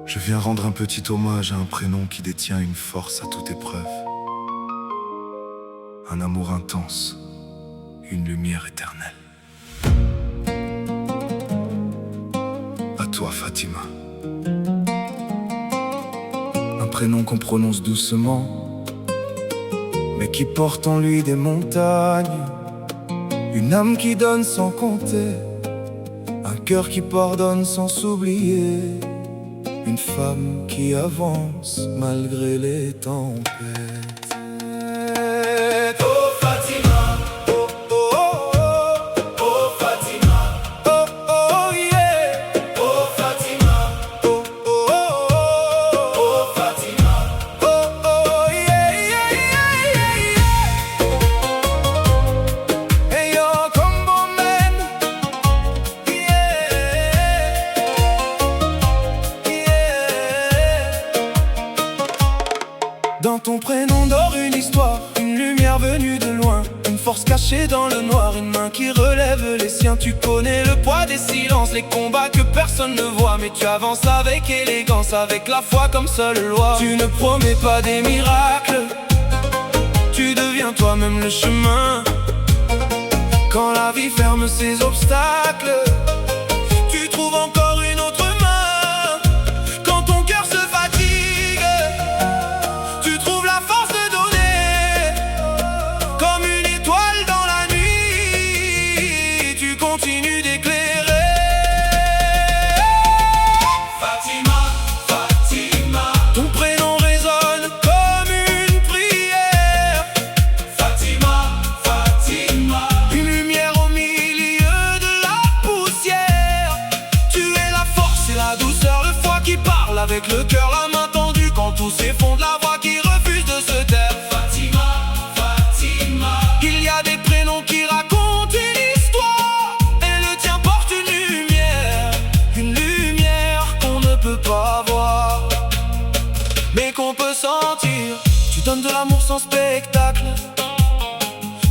Je viens rendre un petit hommage à un prénom qui détient une force à toute épreuve. Un amour intense, une lumière éternelle. À toi, Fatima. Un prénom qu'on prononce doucement, mais qui porte en lui des montagnes. Une âme qui donne sans compter, un cœur qui pardonne sans s'oublier. Une femme qui avance malgré les tempêtes. Oh Fatima, oh oh oh oh, oh Fatima, oh oh yeah, oh Fatima, oh oh oh oh, oh Fatima, oh oh yeah yeah yeah yeah. Hey yo, combo man, Dans ton prénom dort une histoire, une lumière venue de loin, une force cachée dans le noir, une main qui relève les siens. Tu connais le poids des silences, les combats que personne ne voit, mais tu avances avec élégance, avec la foi comme seule loi. Tu ne promets pas des miracles, tu deviens toi-même le chemin. Quand la vie ferme ses obstacles, tu trouves encore une autre main. Quand ton cœur se fatigue, tu trouves la force de donner. Comme une étoile dans la nuit, tu continues d'éclairer. Fatima, Fatima, ton prénom résonne comme une prière. Fatima, Fatima, une lumière au milieu de la poussière. Tu es la force et la douceur, le foi qui parle avec le cœur, la main tendue quand tout s'effondre, la voix qui refuse de se taire. Fatima, Fatima, il y a des prénoms qui racontent une histoire, et le tien porte une lumière qu'on ne peut pas voir, mais qu'on peut sentir. Tu donnes de l'amour sans spectacle,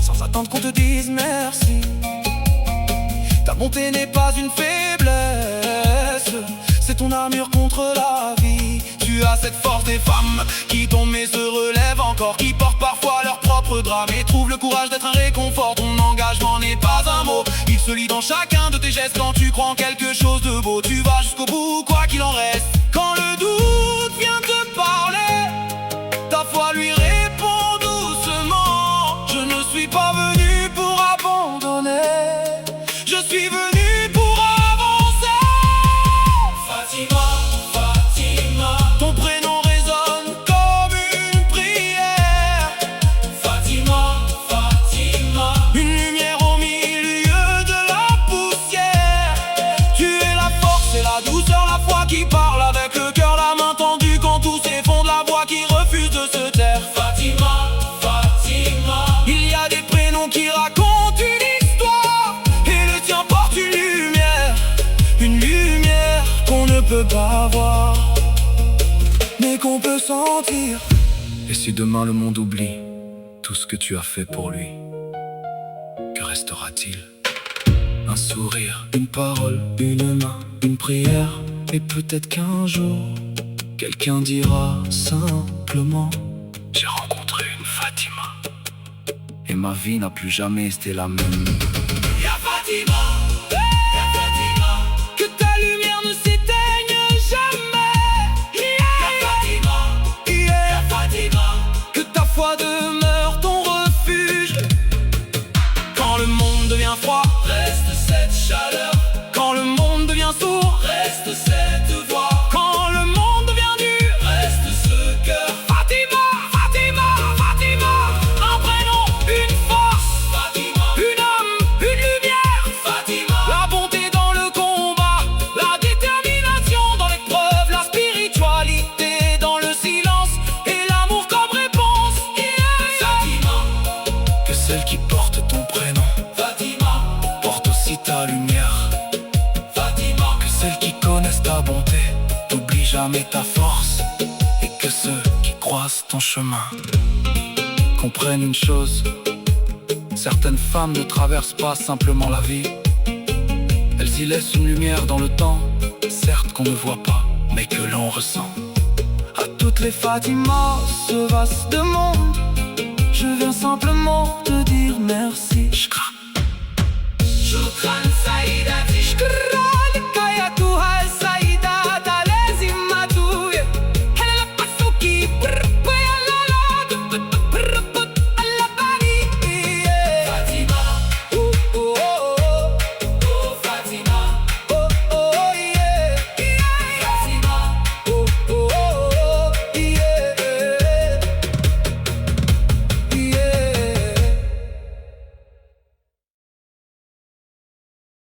sans attendre qu'on te dise merci. Ta bonté n'est pas une faiblesse, c'est ton armure contre la vie. Tu as cette force des femmes qui tombent mais se relèvent encore, qui portent parfois leur propre drame et trouvent le courage d'être un réconfort. Ton engagement n'est pas un mot, il se lit dans chacun de tes gestes. Quand tu crois en quelque chose de beau, tu vas jusqu'au bout, quoi qu'il en reste. Quand le doute vient te parler, ta foi lui répond doucement. Je ne suis pas venu pour abandonner, je suis venu pour avancer. Fatima, Fatima, ton prénom résonne comme une prière. Fatima, Fatima, une lumière au milieu de la poussière. Tu es la force et la douceur, la foi qui parle avec le cœur, la main tendue quand tout s'effondre, la voix qui refuse de se taire. Fatima, Fatima, il y a des prénoms qui racontent une histoire, et le tien porte une lumière qu'on ne peut pas voir, mais qu'on peut sentir. Et si demain le monde oublie tout ce que tu as fait pour lui, que restera-t-il? Un sourire, une parole, une main, une prière. Et peut-être qu'un jour, quelqu'un dira simplement: j'ai rencontré une Fatima, et ma vie n'a plus jamais été la même. Ya Fatima, ya Fatima, que ta lumière ne s'éteigne jamais. Ya Fatima, ya Fatima, que ta foi demeure ton refuge. Quand le monde devient froid, reste cette chaleur. Quand le monde devient sourd, reste cette voix. Quand le monde devient dur, reste ce cœur. Fatima, Fatima, Fatima, un prénom, une force. Fatima, une âme, une lumière. Fatima, la bonté dans le combat, la détermination dans l'épreuve, la spiritualité dans le silence, et l'amour comme réponse. Fatima, que celle qui porte ton prénom, Fatima, porte aussi ta lumière. Fatima, que celles qui connaissent ta bonté n'oublient jamais ta force, et que ceux qui croisent ton chemin comprennent une chose: certaines femmes ne traversent pas simplement la vie, elles y laissent une lumière dans le temps, certes qu'on ne voit pas, mais que l'on ressent. À toutes les Fatimas, ce vaste monde, je viens simplement te dire merci.